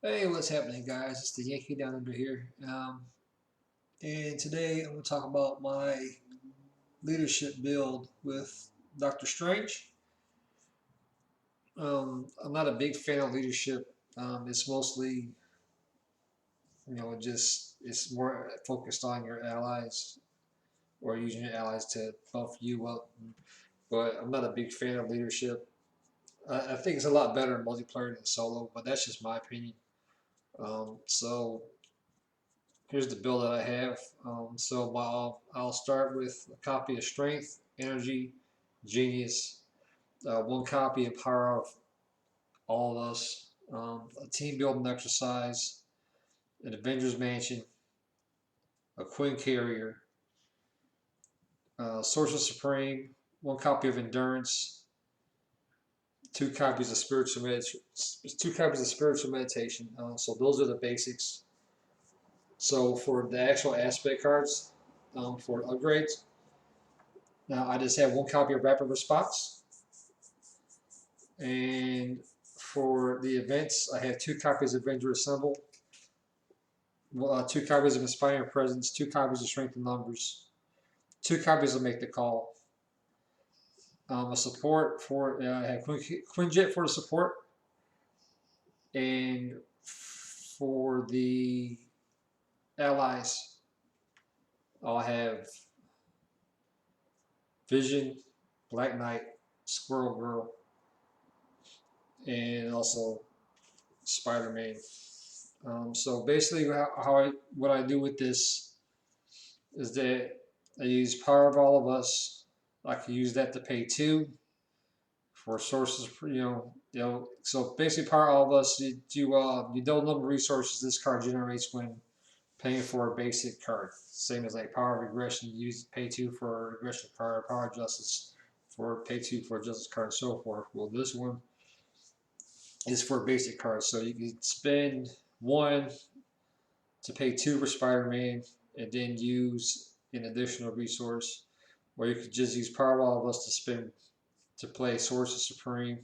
Hey, what's happening, guys? It's the Yankee down under here. And today I'm going to talk about my leadership build with Doctor Strange. I'm not a big fan of leadership. It's mostly, just it's more focused on your allies or using your allies to buff you up. But I'm not a big fan of leadership. I think it's a lot better in multiplayer than solo, but that's just my opinion. So here's the build that I have. I'll start with a copy of Strength, Energy, Genius, one copy of Power of All of Us, a team building exercise, an Avengers Mansion, a Quinn Carrier, Sorcerer Supreme, one copy of Endurance, two copies of Spiritual Meditation. So those are the basics. So for the actual aspect cards, for upgrades, now I just have one copy of Rapid Response. And for the events, I have two copies of Avenger Assemble, two copies of Inspiring Presence, two copies of Strength in Numbers, two copies of Make the Call. A support for I have Quinjet for the support, and for the allies, I'll have Vision, Black Knight, Squirrel Girl, and also Spider-Man. So basically, what I do with this is that I use Power of All of Us. I can use that to pay 2 for sources. So basically, Power of All of Us. You don't number resources this card generates when paying for a basic card. Same as like Power of Aggression. You use pay 2 for a aggression card. Power of Justice for pay 2 for a justice card, and so forth. Well, this one is for basic cards, so you can spend 1 to pay 2 for Spider-Man and then use an additional resource, or you could just use Power of All of Us to spend to play Source of Supreme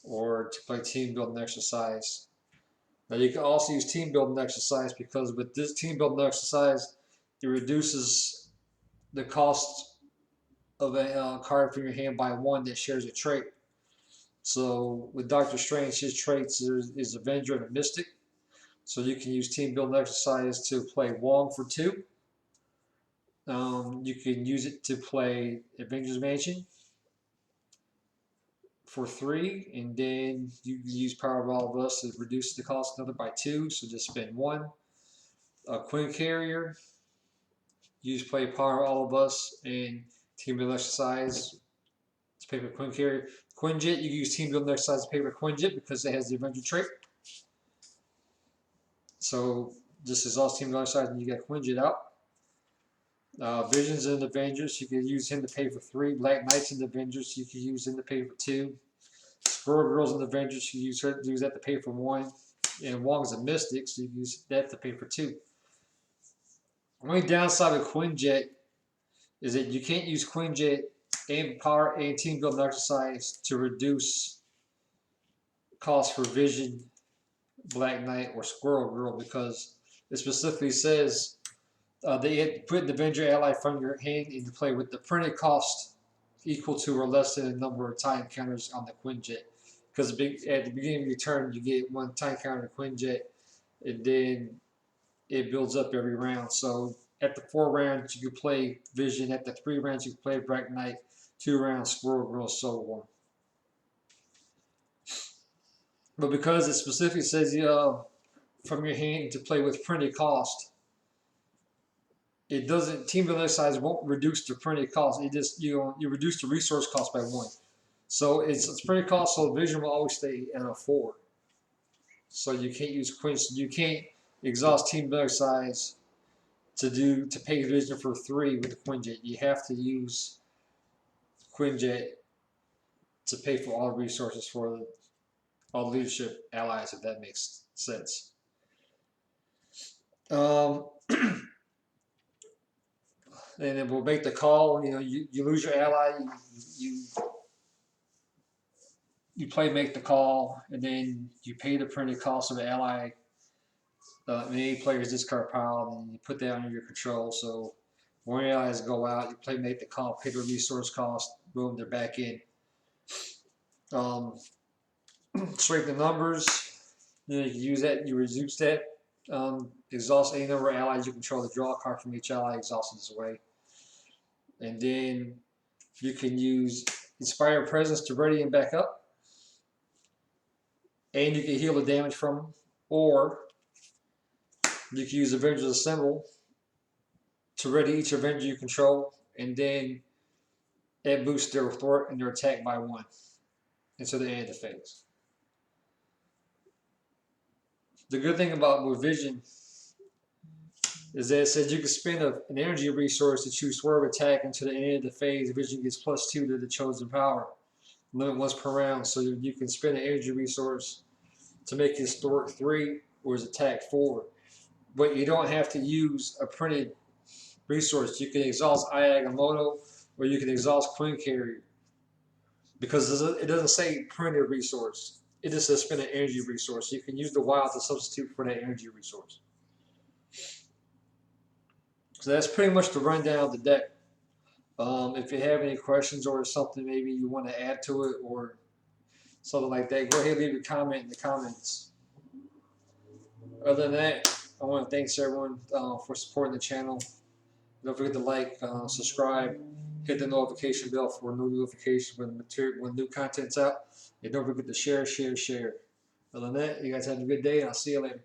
or to play Team Building Exercise. Now you can also use Team Building Exercise because with this Team Building Exercise, it reduces the cost of a card from your hand by 1 that shares a trait. So with Doctor Strange, his traits is Avenger and a Mystic. So you can use Team Building Exercise to play Wong for 2. You can use it to play Avengers Mansion for 3, and then you can use Power of All of Us to reduce the cost another by 2, so just spend 1. Quinn Carrier, use play Power of All of Us and Team Building Exercise to pay for Quinn Carrier. Quinjet, you can use Team Building Exercise to pay for Quinjet because it has the Avenger trait. So this is all Team Building Exercise, and you got Quinjet out. Visions in the Avengers, you can use him to pay for 3. Black Knights in the Avengers, you can use him to pay for 2. Squirrel Girls in the Avengers, you can use that to pay for 1. And Wong's a Mystic, so you can use that to pay for 2. The only downside of Quinjet is that you can't use Quinjet and Power and Team Building Exercise to reduce cost for Vision, Black Knight, or Squirrel Girl because it specifically says they had put the Avenger ally from your hand into play with the printed cost equal to or less than the number of time counters on the Quinjet. Because at the beginning of your turn, you get 1 time counter Quinjet, and then it builds up every round. So at the 4 rounds, you can play Vision. At the 3 rounds, you can play Black Knight. 2 rounds, Squirrel Girl, so on. But because it specifically says from your hand to play with printed cost, it doesn't. Team building size won't reduce the printed cost. It just you reduce the resource cost by 1. So it's printed cost. So Vision will always stay at a 4. So you can't use Quinch. You can't exhaust team building size to pay Vision for 3 with the Quinjet. You have to use Quinjet to pay for all the resources for all leadership allies, if that makes sense. Um, and it will make the call. You lose your ally. You you play make the call, and then you pay the printed cost of the ally. Any player's discard pile, and you put that under your control. So when your allies go out, you play make the call, pay the resource cost, boom, they're back in. Um, Straight the numbers. You know, you can use that. You reduce that. Exhaust any number of allies you control. To draw a card from each ally, exhaust this way, and then you can use Inspire Presence to ready and back up, and you can heal the damage from them, or you can use Avengers Assemble to ready each Avenger you control, and then it boosts their thwart and their attack by 1 until the end of the phase. The good thing about with Vision is that it says you can spend an energy resource to choose Swerve attack until the end of the phase. Vision gets +2 to the chosen power. Limit once per round, so you can spend an energy resource to make his thwart 3 or his attack 4. But you don't have to use a printed resource. You can exhaust Agamotto, or you can exhaust Queen Carrier, because it doesn't say printed resource. It just says spend an energy resource. You can use the wild to substitute for that energy resource. So that's pretty much the rundown of the deck. If you have any questions or something maybe you want to add to it or something like that, go ahead and leave a comment in the comments. Other than that, I want to thank everyone for supporting the channel. Don't forget to like, subscribe, hit the notification bell for new notifications when new content's out. And don't forget to share. Other than that, you guys have a good day, and I'll see you later.